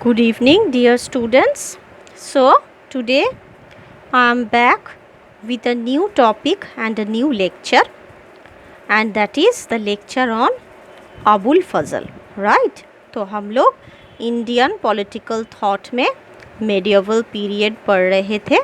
Good evening, dear students. So, today I am back with a new topic and a new lecture, and that is the lecture on Abul Fazal, right. तो हम लोग Indian political thought में medieval period पढ़ रहे थे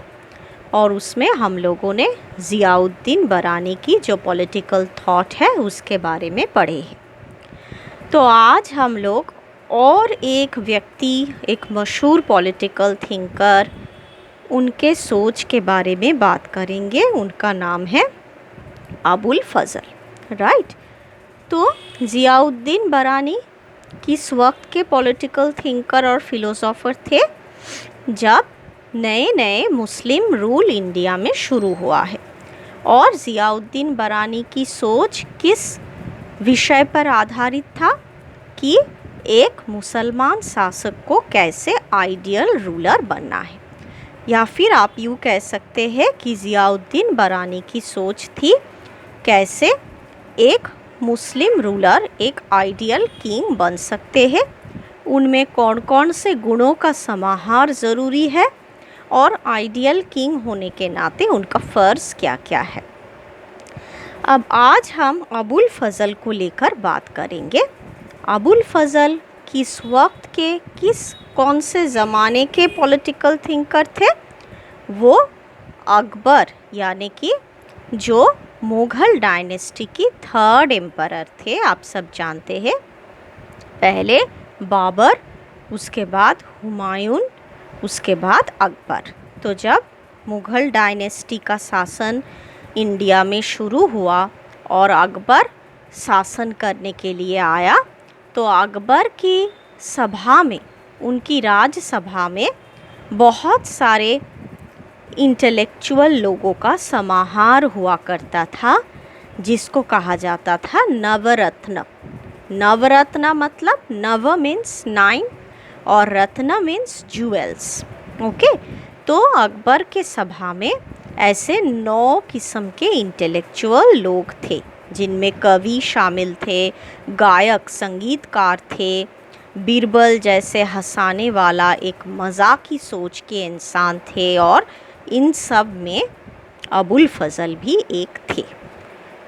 और उसमें हम लोगों ने ज़ियाउद्दीन बरानी की जो पॉलिटिकल थॉट है उसके बारे में पढ़े हैं। तो आज हम लोग और एक व्यक्ति, एक मशहूर पॉलिटिकल थिंकर, उनके सोच के बारे में बात करेंगे। उनका नाम है अबुल फजल, राइट। तो ज़ियाउद्दीन बरानी किस वक्त के पॉलिटिकल थिंकर और फिलोसोफर थे जब नए नए मुस्लिम रूल इंडिया में शुरू हुआ है, और ज़ियाउद्दीन बरानी की सोच किस विषय पर आधारित था कि एक मुसलमान शासक को कैसे आइडियल रूलर बनना है, या फिर आप यूँ कह सकते हैं कि ज़ियाउद्दीन बरानी की सोच थी कैसे एक मुस्लिम रूलर एक आइडियल किंग बन सकते हैं, उनमें कौन कौन से गुणों का समाहार ज़रूरी है और आइडियल किंग होने के नाते उनका फ़र्ज़ क्या क्या है। अब आज हम अबुल फजल को लेकर बात करेंगे। अबुल फजल किस वक्त के कौन से ज़माने के पॉलिटिकल थिंकर थे? वो अकबर यानी कि जो मुग़ल डायनेस्टी की थर्ड एम्परर थे। आप सब जानते हैं, पहले बाबर, उसके बाद हुमायूं, उसके बाद अकबर। तो जब मुग़ल डायनेस्टी का शासन इंडिया में शुरू हुआ और अकबर शासन करने के लिए आया, तो अकबर की सभा में, उनकी राजसभा में बहुत सारे इंटेलेक्चुअल लोगों का समाहार हुआ करता था, जिसको कहा जाता था नवरत्न। नवरत्न मतलब नव मीन्स 9 और रत्न मीन्स ज्वेल्स, ओके। तो अकबर के सभा में ऐसे 9 किस्म के इंटेलेक्चुअल लोग थे, जिनमें कवि शामिल थे, गायक संगीतकार थे, बीरबल जैसे हंसाने वाला एक मज़ाकी सोच के इंसान थे, और इन सब में अबुल फजल भी एक थे।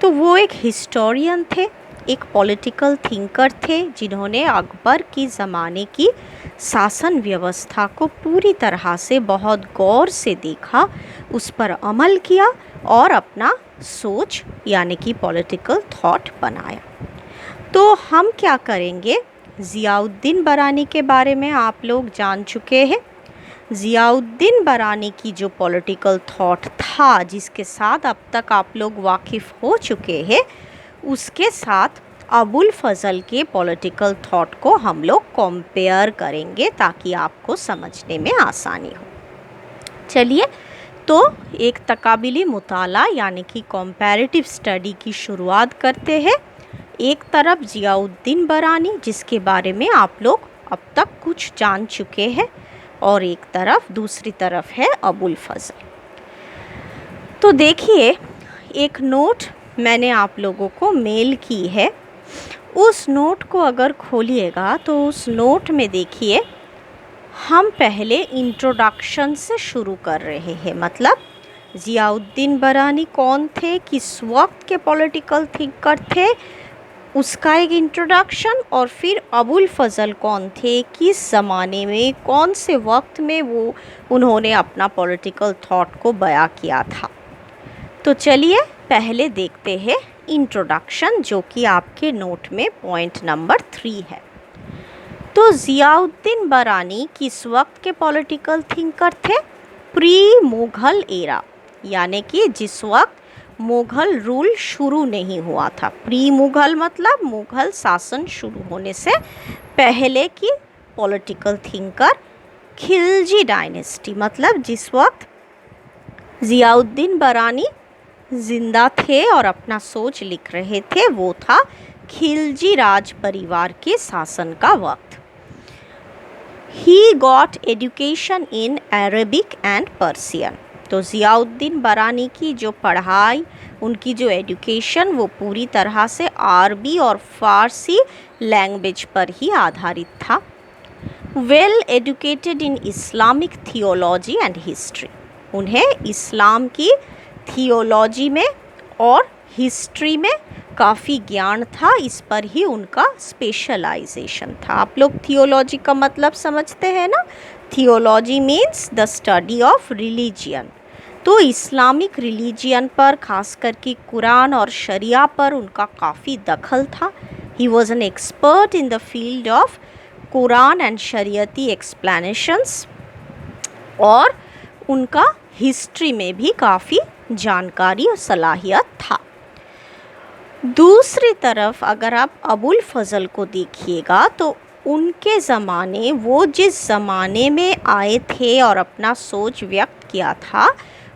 तो वो एक हिस्टोरियन थे, एक पॉलिटिकल थिंकर थे, जिन्होंने अकबर की ज़माने की शासन व्यवस्था को पूरी तरह से बहुत गौर से देखा, उस पर अमल किया और अपना सोच यानी कि पॉलिटिकल थॉट बनाया। तो हम क्या करेंगे, ज़ियाउद्दीन बरानी के बारे में आप लोग जान चुके हैं। ज़ियाउद्दीन बरानी की जो पॉलिटिकल थॉट था, जिसके साथ अब तक आप लोग वाकिफ़ हो चुके हैं, उसके साथ अबुल फजल के पॉलिटिकल थॉट को हम लोग कंपेयर करेंगे ताकि आपको समझने में आसानी हो। चलिए, तो एक तकाबिली मुताला यानी कि कंपैरेटिव स्टडी की शुरुआत करते हैं। एक तरफ ज़ियाउद्दीन बरानी, जिसके बारे में आप लोग अब तक कुछ जान चुके हैं, और एक तरफ दूसरी तरफ है अबुल फजल। तो देखिए, एक नोट मैंने आप लोगों को मेल की है। उस नोट को अगर खोलिएगा तो उस नोट में देखिए, हम पहले इंट्रोडक्शन से शुरू कर रहे हैं। मतलब ज़ियाउद्दीन बरानी कौन थे, किस वक्त के पॉलिटिकल थिंकर थे, उसका एक इंट्रोडक्शन, और फिर अबुल फजल कौन थे, किस ज़माने में, कौन से वक्त में उन्होंने अपना पॉलिटिकल थॉट को बयां किया था। तो चलिए पहले देखते हैं इंट्रोडक्शन, जो कि आपके नोट में पॉइंट नंबर 3 है। तो ज़ियाउद्दीन बरानी किस वक्त के पॉलिटिकल थिंकर थे? प्री मुग़ल एरा, यानी कि जिस वक्त मुग़ल रूल शुरू नहीं हुआ था। प्री मुग़ल मतलब मुग़ल शासन शुरू होने से पहले की पॉलिटिकल थिंकर। खिलजी डायनेस्टी मतलब जिस वक्त ज़ियाउद्दीन बरानी जिंदा थे और अपना सोच लिख रहे थे, वो था खिलजी राज परिवार के शासन का वक्त। He got education in Arabic and Persian. तो ज़ियाउद्दीन बरानी की जो पढ़ाई, उनकी जो एजुकेशन, वो पूरी तरह से अरबी और फ़ारसी लैंग्वेज पर ही आधारित था। Well educated in Islamic theology and history. उन्हें इस्लाम की थियोलॉजी में और हिस्ट्री में काफ़ी ज्ञान था, इस पर ही उनका स्पेशलाइजेशन था। आप लोग थियोलॉजी का मतलब समझते हैं ना? Theology means the study of religion. तो इस्लामिक रिलीजियन पर, खास करके कुरान और शरिया पर उनका काफ़ी दखल था। He was an expert in the field of Quran and शरीयती एक्सप्लेनेशंस, और उनका हिस्ट्री में भी काफ़ी जानकारी और सलाहियत था। दूसरी तरफ अगर आप अबुल फजल को देखिएगा तो उनके ज़माने, वो जिस ज़माने में आए थे और अपना सोच व्यक्त किया था,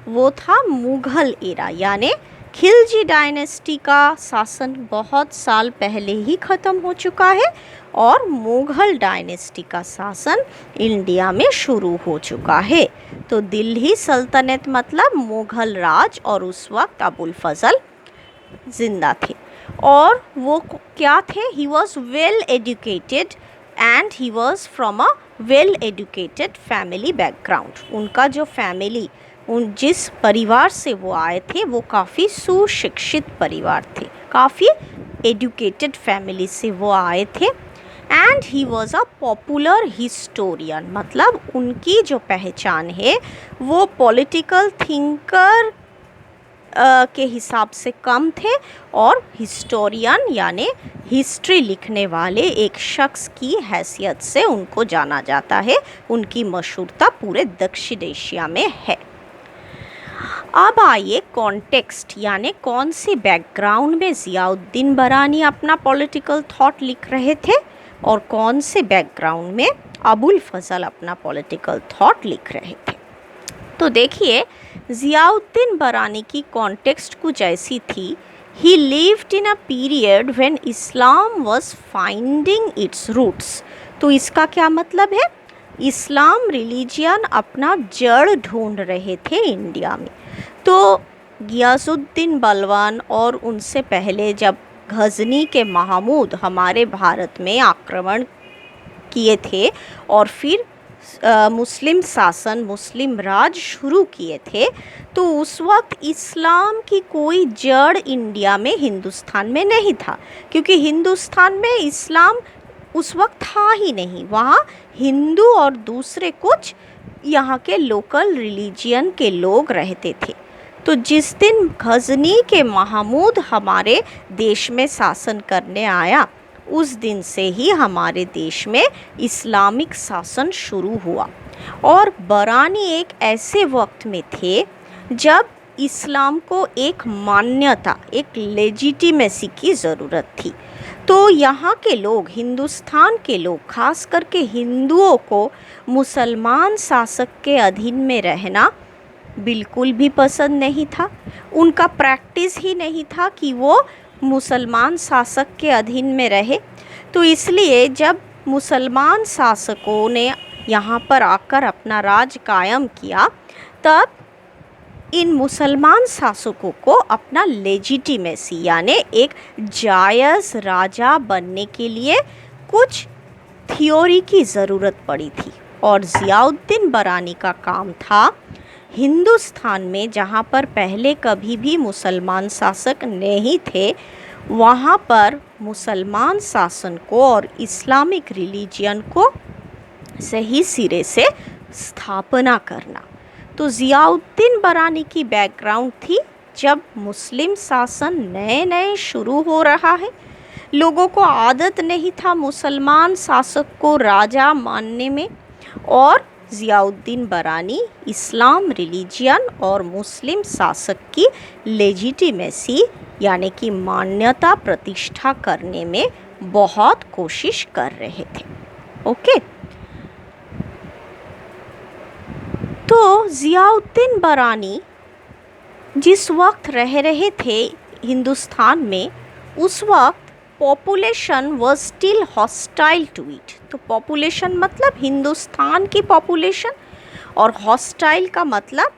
वो था मुग़ल एरा, यानी खिलजी डायनेस्टी का शासन बहुत साल पहले ही ख़त्म हो चुका है और मुग़ल डायनेस्टी का शासन इंडिया में शुरू हो चुका है। तो दिल्ली सल्तनत मतलब मुग़ल राज, और उस वक्त अबुल फजल ज़िंदा थे। और वो क्या थे? He was well educated and he was from a well educated family background. उनका जो फैमिली, जिस परिवार से वो आए थे, वो काफ़ी सुशिक्षित परिवार थे, काफ़ी एजुकेटेड फैमिली से वो आए थे। And he was a popular historian, मतलब उनकी जो पहचान है वो पॉलिटिकल थिंकर के हिसाब से कम थे, और हिस्टोरियन यानी हिस्ट्री लिखने वाले एक शख्स की हैसियत से उनको जाना जाता है। उनकी मशहूरता पूरे दक्षिण एशिया में है। अब आइए कॉन्टेक्स्ट, यानी कौन सी बैकग्राउंड में ज़ियाउद्दीन बरानी अपना पॉलिटिकल थॉट लिख रहे थे और कौन से बैकग्राउंड में अबुल फजल अपना पॉलिटिकल थॉट लिख रहे थे। तो देखिए, ज़ियाउद्दीन बरानी की कॉन्टेक्स्ट कुछ ऐसी थी। He lived in a period when Islam was finding its roots. तो इसका क्या मतलब है? इस्लाम रिलीजियन अपना जड़ ढूंढ रहे थे इंडिया में। तो गियासुद्दीन बलवान और उनसे पहले जब गजनी के महमूद हमारे भारत में आक्रमण किए थे और फिर मुस्लिम शासन, मुस्लिम राज शुरू किए थे, तो उस वक्त इस्लाम की कोई जड़ इंडिया में, हिंदुस्तान में नहीं था, क्योंकि हिंदुस्तान में इस्लाम उस वक्त था ही नहीं। वहाँ हिंदू और दूसरे कुछ यहाँ के लोकल रिलीजियन के लोग रहते थे। तो जिस दिन गजनी के महमूद हमारे देश में शासन करने आया, उस दिन से ही हमारे देश में इस्लामिक शासन शुरू हुआ। और बरानी एक ऐसे वक्त में थे जब इस्लाम को एक मान्यता, एक लेजिटिमेसी की ज़रूरत थी। तो यहाँ के लोग, हिंदुस्तान के लोग, खास करके हिंदुओं को मुसलमान शासक के अधीन में रहना बिल्कुल भी पसंद नहीं था। उनका प्रैक्टिस ही नहीं था कि वो मुसलमान शासक के अधीन में रहे। तो इसलिए जब मुसलमान शासकों ने यहाँ पर आकर अपना राज कायम किया, तब इन मुसलमान शासकों को अपना लेजिटिमेसी यानी एक जायज़ राजा बनने के लिए कुछ थ्योरी की ज़रूरत पड़ी थी। और ज़ियाउद्दीन बरानी का काम था हिंदुस्तान में, जहाँ पर पहले कभी भी मुसलमान शासक नहीं थे, वहाँ पर मुसलमान शासन को और इस्लामिक रिलीजियन को सही सिरे से स्थापना करना। तो ज़ियाउद्दीन बरानी की बैकग्राउंड थी, जब मुस्लिम शासन नए नए शुरू हो रहा है, लोगों को आदत नहीं था मुसलमान शासक को राजा मानने में, और ज़ियाउद्दीन बरानी इस्लाम रिलीजियन और मुस्लिम शासक की लेजिटिमेसी यानी कि मान्यता प्रतिष्ठा करने में बहुत कोशिश कर रहे थे। ओके, तो ज़ियाउद्दीन बरानी जिस वक्त रह रहे थे हिंदुस्तान में, उस वक्त population was still hostile to it. तो पॉपुलेशन मतलब हिंदुस्तान की पॉपुलेशन, और हॉस्टाइल का मतलब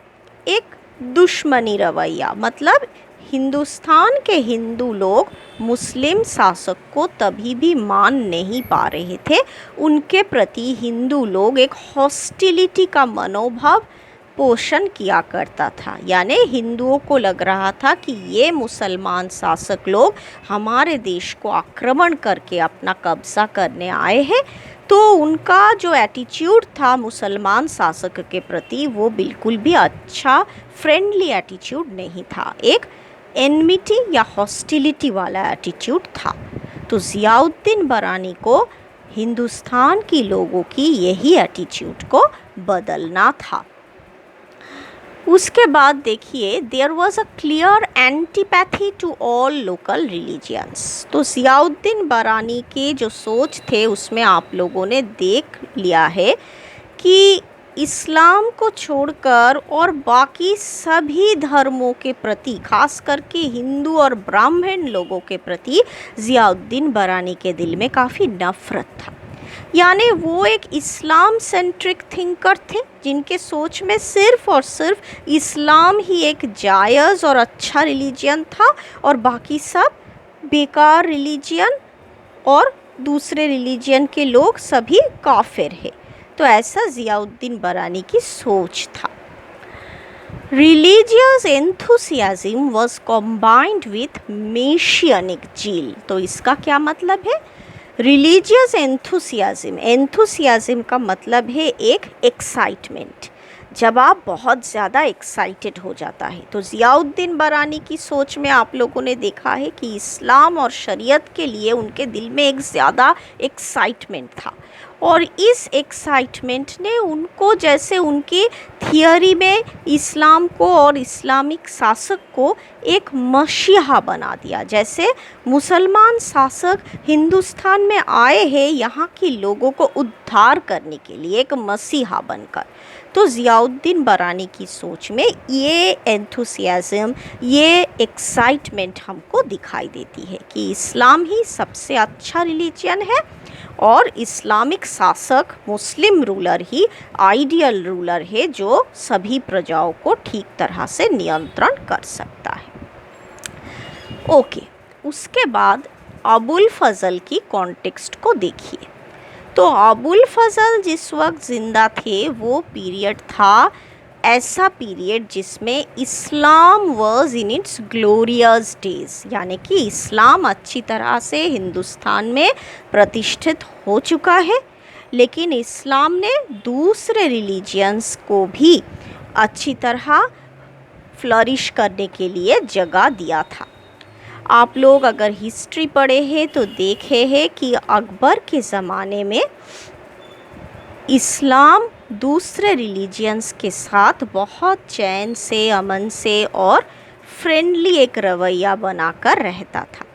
एक दुश्मनी रवैया, मतलब हिंदुस्तान के हिंदू लोग मुस्लिम शासक को तभी भी मान नहीं पा रहे थे। उनके प्रति हिंदू लोग एक हॉस्टिलिटी का मनोभाव पोषण किया करता था, यानी हिंदुओं को लग रहा था कि ये मुसलमान शासक लोग हमारे देश को आक्रमण करके अपना कब्जा करने आए हैं। तो उनका जो एटीट्यूड था मुसलमान शासक के प्रति वो बिल्कुल भी अच्छा फ्रेंडली एटीट्यूड नहीं था, एक एनमिटी या हॉस्टिलिटी वाला एटीट्यूड था। तो ज़ियाउद्दीन बरानी को हिंदुस्तान की लोगों की यही एटीट्यूड को बदलना था। उसके बाद देखिए, there was a clear antipathy to all local religions. तो ज़ियाउद्दीन बरानी के जो सोच थे उसमें आप लोगों ने देख लिया है कि इस्लाम को छोड़कर और बाकी सभी धर्मों के प्रति, खास करके हिंदू और ब्राह्मण लोगों के प्रति ज़ियाउद्दीन बरानी के दिल में काफ़ी नफ़रत था। यानी वो एक इस्लाम सेंट्रिक थिंकर थे जिनके सोच में सिर्फ और सिर्फ इस्लाम ही एक जायज़ और अच्छा रिलीजियन था और बाकी सब बेकार रिलीजियन और दूसरे रिलीजियन के लोग सभी काफिर हैं। तो ऐसा ज़ियाउद्दीन बरानी की सोच था। Religious enthusiasm was combined with messianic zeal. तो इसका क्या मतलब है? रिलीजियस एंथुसियाज्म का मतलब है एक एक्साइटमेंट, जब आप बहुत ज़्यादा एक्साइटेड हो जाता है। तो ज़ियाउद्दीन बरानी की सोच में आप लोगों ने देखा है कि इस्लाम और शरीयत के लिए उनके दिल में एक ज़्यादा एक्साइटमेंट था और इस एक्साइटमेंट ने उनको, जैसे उनकी थियोरी में इस्लाम को और इस्लामिक शासक को एक मसीहा बना दिया। जैसे मुसलमान शासक हिंदुस्तान में आए हैं यहाँ के लोगों को उद्धार करने के लिए एक मसीहा बनकर। तो ज़ियाउद्दीन बरानी की सोच में ये एंथुसियाज्म, ये एक्साइटमेंट हमको दिखाई देती है कि इस्लाम ही सबसे अच्छा रिलीजन है और इस्लामिक शासक मुस्लिम रूलर ही आइडियल रूलर है जो सभी प्रजाओं को ठीक तरह से नियंत्रण कर सकता है। ओके, उसके बाद अबुल फजल की कॉन्टेक्स्ट को देखिए। तो अबुल फजल जिस वक्त ज़िंदा थे वो पीरियड था, ऐसा पीरियड जिसमें Islam was in its glorious days, यानी कि इस्लाम अच्छी तरह से हिंदुस्तान में प्रतिष्ठित हो चुका है, लेकिन इस्लाम ने दूसरे रिलीजियंस को भी अच्छी तरह फ्लरिश करने के लिए जगह दिया था। आप लोग अगर हिस्ट्री पढ़े हैं तो देखे हैं कि अकबर के ज़माने में इस्लाम दूसरे रिलीजियंस के साथ बहुत चैन से, अमन से और फ्रेंडली एक रवैया बनाकर रहता था।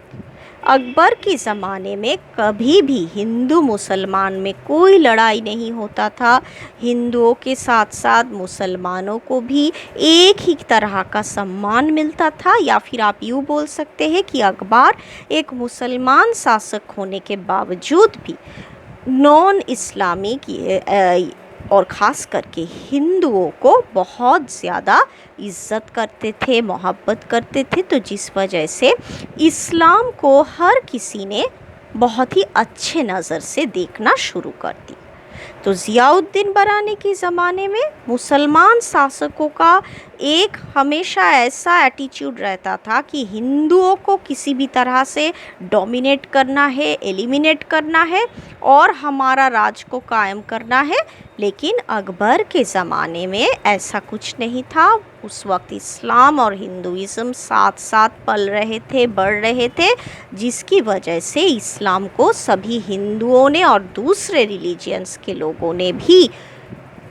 अकबर के ज़माने में कभी भी हिंदू मुसलमान में कोई लड़ाई नहीं होता था। हिंदुओं के साथ साथ मुसलमानों को भी एक ही तरह का सम्मान मिलता था, या फिर आप यूँ बोल सकते हैं कि अकबर एक मुसलमान शासक होने के बावजूद भी नॉन इस्लामिक और ख़ास करके हिंदुओं को बहुत ज़्यादा इज़्ज़त करते थे, मोहब्बत करते थे। तो जिस वजह से इस्लाम को हर किसी ने बहुत ही अच्छे नज़र से देखना शुरू कर दी। तो ज़ियाउद्दीन बरानी के ज़माने में मुसलमान शासकों का एक हमेशा ऐसा एटीट्यूड रहता था कि हिंदुओं को किसी भी तरह से डोमिनेट करना है, एलिमिनेट करना है और हमारा राज को कायम करना है। लेकिन अकबर के ज़माने में ऐसा कुछ नहीं था। उस वक्त इस्लाम और हिंदुइज़्म साथ साथ पल रहे थे, बढ़ रहे थे, जिसकी वजह से इस्लाम को सभी हिंदुओं ने और दूसरे रिलीजियंस के लोगों ने भी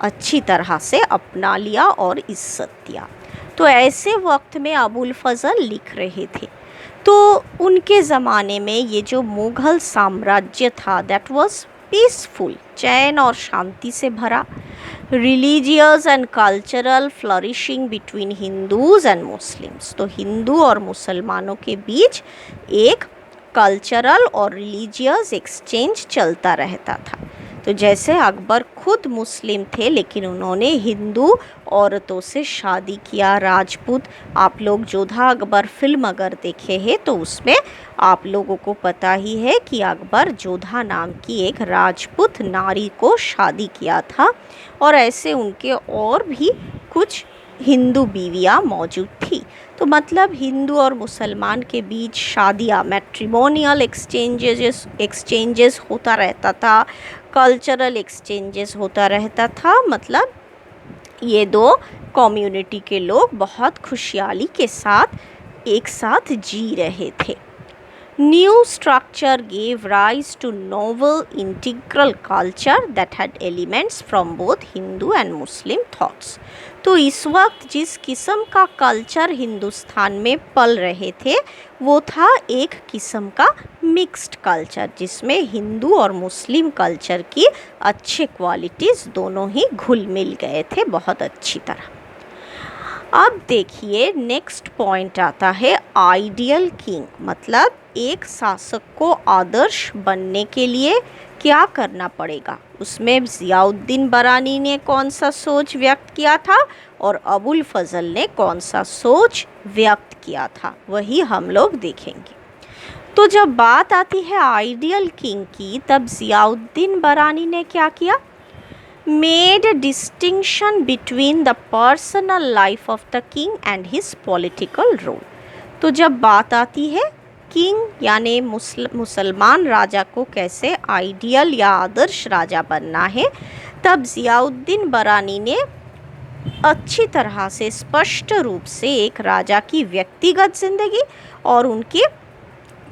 अच्छी तरह से अपना लिया और इज्जत दिया। तो ऐसे वक्त में अबुल फजल लिख रहे थे। तो उनके ज़माने में ये जो मुग़ल साम्राज्य था दैट वाज पीसफुल, चैन और शांति से भरा, religious and cultural flourishing between Hindus and Muslims. तो हिंदू और मुसलमानों के बीच एक कल्चरल और रिलीजियस एक्सचेंज चलता रहता था। तो जैसे अकबर खुद मुस्लिम थे लेकिन उन्होंने हिंदू औरतों से शादी किया, राजपूत। आप लोग जोधा अकबर फिल्म अगर देखे हैं तो उसमें आप लोगों को पता ही है कि अकबर जोधा नाम की एक राजपूत नारी को शादी किया था, और ऐसे उनके और भी कुछ हिंदू बीवियां मौजूद थी। तो मतलब हिंदू और मुसलमान के बीच शादियाँ, मैट्रिमोनियल एक्सचेंजेस होता रहता था, कल्चरल एक्सचेंजेस होता रहता था। मतलब ये दो कम्युनिटी के लोग बहुत खुशहाली के साथ एक साथ जी रहे थे। New structure gave rise to novel integral culture that had elements from both Hindu and Muslim thoughts। तो इस वक्त जिस किस्म का कल्चर हिंदुस्तान में पल रहे थे वो था एक किस्म का मिक्स्ड कल्चर, जिसमें हिंदू और मुस्लिम कल्चर की अच्छे क्वालिटीज़ दोनों ही घुल मिल गए थे बहुत अच्छी तरह। अब देखिए नेक्स्ट पॉइंट आता है आइडियल किंग। मतलब एक शासक को आदर्श बनने के लिए क्या करना पड़ेगा। उसमें ज़ियाउद्दीन बरानी ने कौन सा सोच व्यक्त किया था और अबुल फजल ने कौन सा सोच व्यक्त किया था, वही हम लोग देखेंगे। तो जब बात आती है आइडियल किंग की, तब ज़ियाउद्दीन बरानी ने क्या किया, made a distinction between the personal life of the king and his political role। तो जब बात आती है किंग यानी मुसलमान राजा को कैसे आइडियल या आदर्श राजा बनना है, तब ज़ियाउद्दीन बरानी ने अच्छी तरह से स्पष्ट रूप से एक राजा की व्यक्तिगत ज़िंदगी और उनकी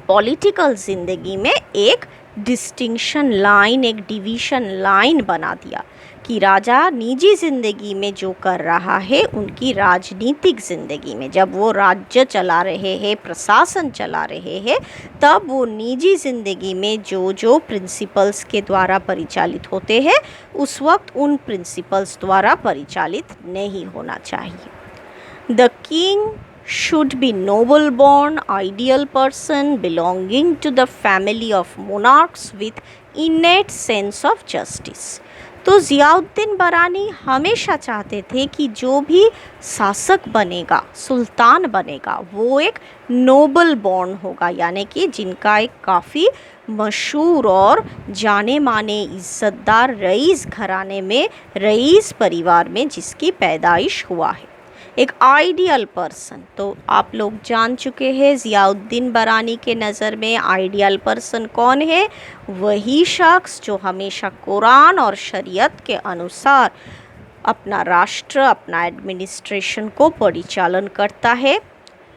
पॉलिटिकल ज़िंदगी में एक डिस्टिंक्शन लाइन, एक डिवीज़न लाइन बना दिया कि राजा निजी ज़िंदगी में जो कर रहा है उनकी राजनीतिक ज़िंदगी में, जब वो राज्य चला रहे हैं, प्रशासन चला रहे हैं, तब वो निजी ज़िंदगी में जो जो प्रिंसिपल्स के द्वारा परिचालित होते हैं उस वक्त उन प्रिंसिपल्स द्वारा परिचालित नहीं होना चाहिए। The king should be noble born, ideal person belonging to the family of monarchs with innate sense of justice। तो ज़ियाउद्दीन बरानी हमेशा चाहते थे कि जो भी शासक बनेगा, सुल्तान बनेगा, वो एक नोबल बॉर्न होगा, यानी कि जिनका एक काफ़ी मशहूर और जाने माने इज़्ज़तदार रईस घराने में, रईस परिवार में जिसकी पैदाइश हुआ है, एक आइडियल पर्सन। तो आप लोग जान चुके हैं ज़ियाउद्दीन बरानी के नज़र में आइडियल पर्सन कौन है, वही शख्स जो हमेशा कुरान और शरीयत के अनुसार अपना राष्ट्र, अपना एडमिनिस्ट्रेशन को परिचालन करता है,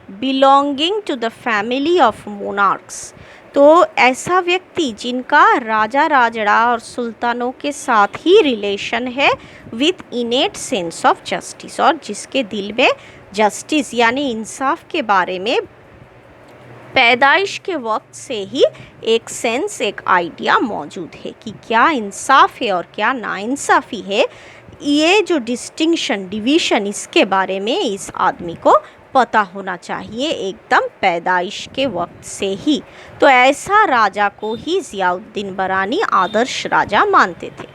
belonging to the family of monarchs. तो ऐसा व्यक्ति जिनका राजा राजड़ा और सुल्तानों के साथ ही रिलेशन है, विथ इनेट सेंस ऑफ जस्टिस, और जिसके दिल में जस्टिस यानी इंसाफ के बारे में पैदाइश के वक्त से ही एक सेंस, एक आइडिया मौजूद है कि क्या इंसाफ है और क्या नाइंसाफ़ी है। ये जो डिस्टिंक्शन, डिवीज़न, इसके बारे में इस आदमी को पता होना चाहिए एकदम पैदाइश के वक्त से ही। तो ऐसा राजा को ही ज़ियाउद्दीन बरानी आदर्श राजा मानते थे।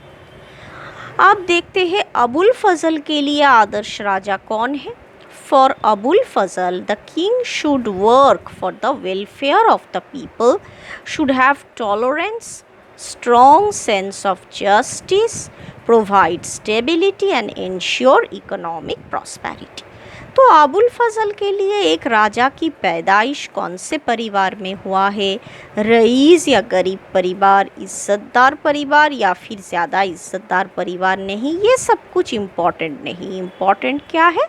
अब देखते हैं अबुल फजल के लिए आदर्श राजा कौन है। For Abul Fazal the king should work for the welfare of the people, should have tolerance, strong sense of justice, provide stability and ensure economic prosperity। तो अबुल फजल के लिए एक राजा की पैदाइश कौन से परिवार में हुआ है, रईस या गरीब परिवार, इज़्ज़तदार परिवार या फिर ज़्यादा इज़्ज़तदार परिवार नहीं, ये सब कुछ इम्पॉर्टेंट नहीं। इम्पॉर्टेंट क्या है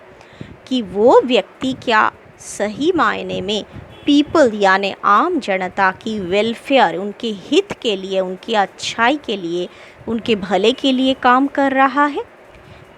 कि वो व्यक्ति क्या सही मायने में पीपल यानी आम जनता की वेलफेयर, उनके हित के लिए, उनकी अच्छाई के लिए, उनके भले के लिए काम कर रहा है।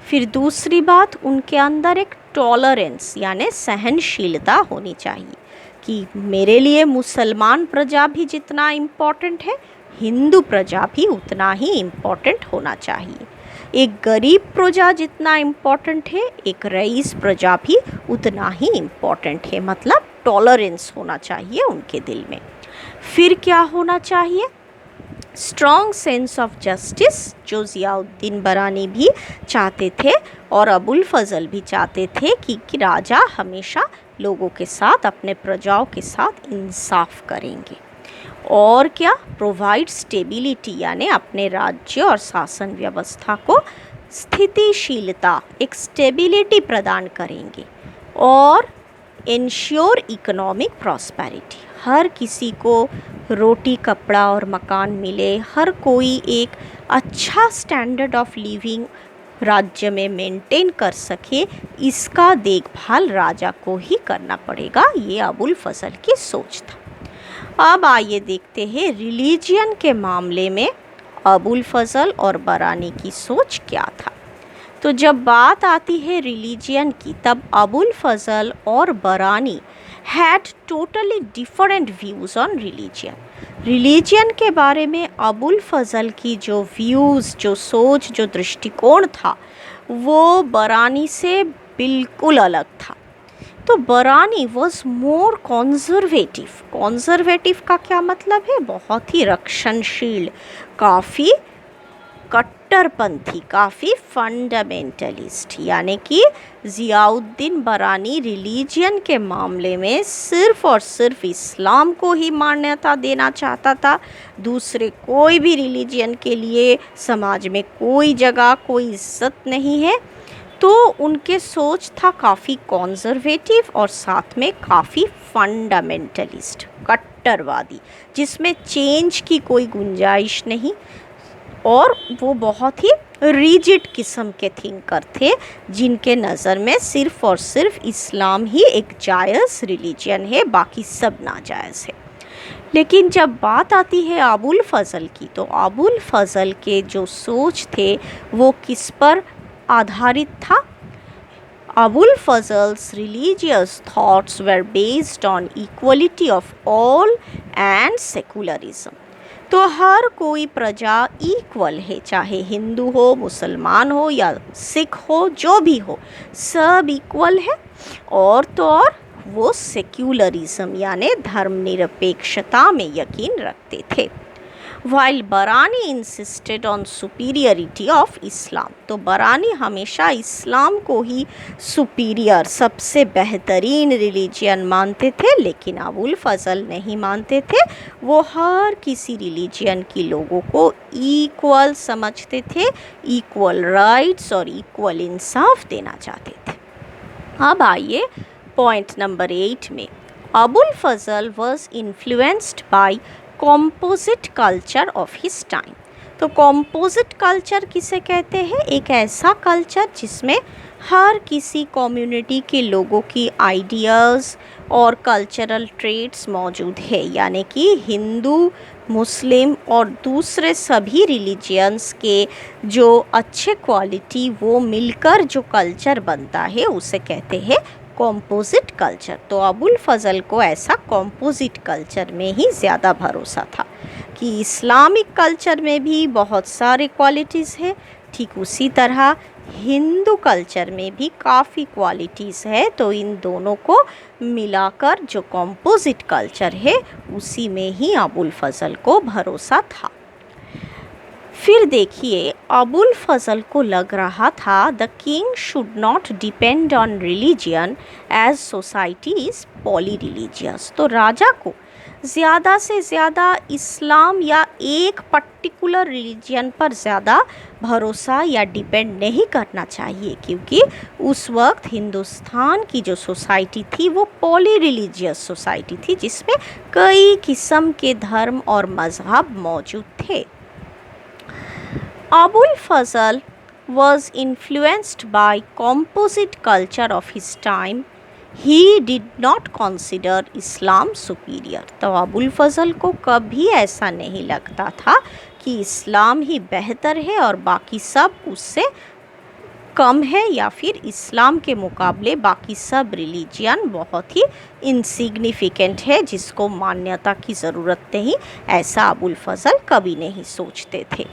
फिर दूसरी बात, उनके अंदर एक टॉलरेंस यानी सहनशीलता होनी चाहिए कि मेरे लिए मुसलमान प्रजा भी जितना इम्पॉर्टेंट है, हिंदू प्रजा भी उतना ही इम्पॉर्टेंट होना चाहिए। एक गरीब प्रजा जितना इम्पॉर्टेंट है, एक रईस प्रजा भी उतना ही इम्पॉर्टेंट है। मतलब टॉलरेंस होना चाहिए उनके दिल में। फिर क्या होना चाहिए, स्ट्रॉन्ग सेंस ऑफ जस्टिस जो ज़ियाउद्दीन बरानी भी चाहते थे और अबुल फजल भी चाहते थे कि राजा हमेशा लोगों के साथ, अपने प्रजाओं के साथ इंसाफ करेंगे। और क्या, प्रोवाइड स्टेबिलिटी यानी अपने राज्य और शासन व्यवस्था को स्थितिशीलता, एक स्टेबिलिटी प्रदान करेंगे। और इंश्योर इकोनॉमिक प्रॉस्पेरिटी, हर किसी को रोटी कपड़ा और मकान मिले, हर कोई एक अच्छा स्टैंडर्ड ऑफ लिविंग राज्य में मेंटेन कर सके, इसका देखभाल राजा को ही करना पड़ेगा। ये अबुल फजल की सोच था। अब आइए देखते हैं रिलीजियन के मामले में अबुल फजल और बरानी की सोच क्या था। तो जब बात आती है रिलीजियन की, तब अबुल फजल और बरानी had totally different views on religion. Religion के बारे में अबुल फजल की जो व्यूज़, जो सोच, जो दृष्टिकोण था, वो बरानी से बिल्कुल अलग था। तो बरानी वॉज मोर कॉन्जर्वेटिव। कॉन्जर्वेटिव का क्या मतलब है? बहुत ही रक्षणशील, काफ़ी कट्टरपंथी, काफ़ी फंडामेंटलिस्ट। यानी कि ज़ियाउद्दीन बरानी रिलीजियन के मामले में सिर्फ़ और सिर्फ इस्लाम को ही मान्यता देना चाहता था। दूसरे कोई भी रिलीजियन के लिए समाज में कोई जगह, कोई इज्जत नहीं है। तो उनके सोच था काफ़ी कॉन्जर्वेटिव और साथ में काफ़ी फंडामेंटलिस्ट, कट्टरवादी, जिसमें चेंज की कोई गुंजाइश नहीं। और वो बहुत ही रिजिड किस्म के थिंकर थे, जिनके नज़र में सिर्फ़ और सिर्फ इस्लाम ही एक जायज़ रिलीजन है, बाकी सब नाजायज़ है। लेकिन जब बात आती है अबुल फजल की, तो अबुल फजल के जो सोच थे वो किस पर आधारित था? Abul Fazl's religious thoughts were based on equality of all and secularism. तो हर कोई प्रजा इक्वल है, चाहे हिंदू हो, मुसलमान हो या सिख हो, जो भी हो, सब इक्वल है। और तो और वो सेक्युलरिज्म यानी धर्मनिरपेक्षता में यकीन रखते थे। वाइल बरानी insisted on superiority of Islam, तो बरानी हमेशा इस्लाम को ही सुपीरियर, सबसे बेहतरीन रिलीजियन मानते थे। लेकिन अबुल फजल नहीं मानते थे, वो हर किसी रिलीजियन के लोगों को इक्वल समझते थे, इक्वल राइट्स और इक्वल इंसाफ देना चाहते थे। अब आइए पॉइंट नंबर 8 में। Abul Fazl was influenced by composite culture of his time. तो कॉम्पोजिट कल्चर किसे कहते हैं? एक ऐसा कल्चर जिसमें हर किसी कम्युनिटी के लोगों की आइडियाज़ और कल्चरल ट्रेट्स मौजूद है। यानी कि हिंदू, मुस्लिम और दूसरे सभी रिलीजियंस के जो अच्छे क्वालिटी वो मिलकर जो कल्चर बनता है, उसे कहते हैं कॉम्पोजिट कल्चर। तो अबुल फजल को ऐसा कॉम्पोजिट कल्चर में ही ज़्यादा भरोसा था कि इस्लामिक कल्चर में भी बहुत सारी क्वालिटीज़ है, ठीक उसी तरह हिंदू कल्चर में भी काफ़ी क्वालिटीज़ है। तो इन दोनों को मिलाकर जो कॉम्पोजिट कल्चर है, उसी में ही अबुल फजल को भरोसा था। फिर देखिए, अबुल फजल को लग रहा था the king should not depend on religion as society is poly religious. तो राजा को ज़्यादा से ज़्यादा इस्लाम या एक पर्टिकुलर रिलीजियन पर ज़्यादा भरोसा या डिपेंड नहीं करना चाहिए, क्योंकि उस वक्त हिंदुस्तान की जो सोसाइटी थी वो पॉली रिलीजियस सोसाइटी थी, जिसमें कई किस्म के धर्म और मज़हब मौजूद थे। Abul Fazl was influenced by composite culture of his time. He did not consider Islam superior. तो अबुल फजल को कभी ऐसा नहीं लगता था कि इस्लाम ही बेहतर है और बाकी सब उससे कम है, या फिर इस्लाम के मुकाबले बाकी सब रिलीजियन बहुत ही इनसिग्निफिकेंट है, जिसको मान्यता की ज़रूरत नहीं। ऐसा अबुल फजल कभी नहीं सोचते थे।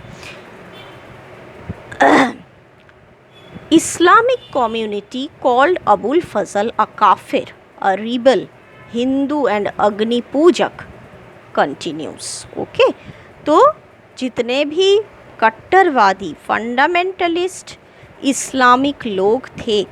Islamic community called Abul Fazl a kafir, a rebel, Hindu and Agni Pujak continues. Okay? तो जितने भी कट्टरवादी फंडामेंटलिस्ट इस्लामिक लोग थे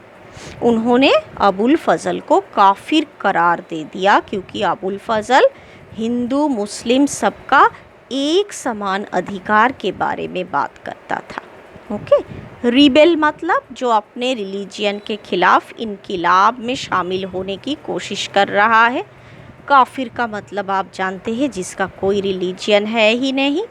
उन्होंने अबुल फ़ज़ल को काफिर करार दे दिया, क्योंकि अबुल फ़ज़ल हिंदू मुस्लिम सबका एक समान अधिकार के बारे में बात करता था। ओके, रिबेल मतलब जो अपने रिलीजियन के खिलाफ इनकिलाब में शामिल होने की कोशिश कर रहा है। काफिर का मतलब आप जानते हैं, जिसका कोई रिलीजियन है ही नहीं,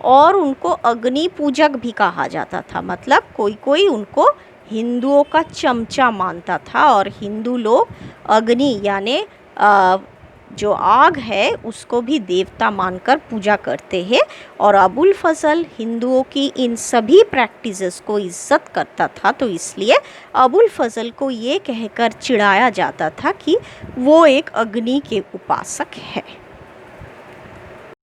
और उनको अग्नि पूजक भी कहा जाता था। मतलब कोई कोई उनको हिंदुओं का चमचा मानता था, और हिंदू लोग अग्नि यानी जो आग है उसको भी देवता मानकर पूजा करते हैं। और अबुल फ़ज़ल हिंदुओं की इन सभी प्रैक्टिसेस को इज्जत करता था, तो इसलिए अबुल फ़ज़ल को ये कहकर चिढ़ाया जाता था कि वो एक अग्नि के उपासक है।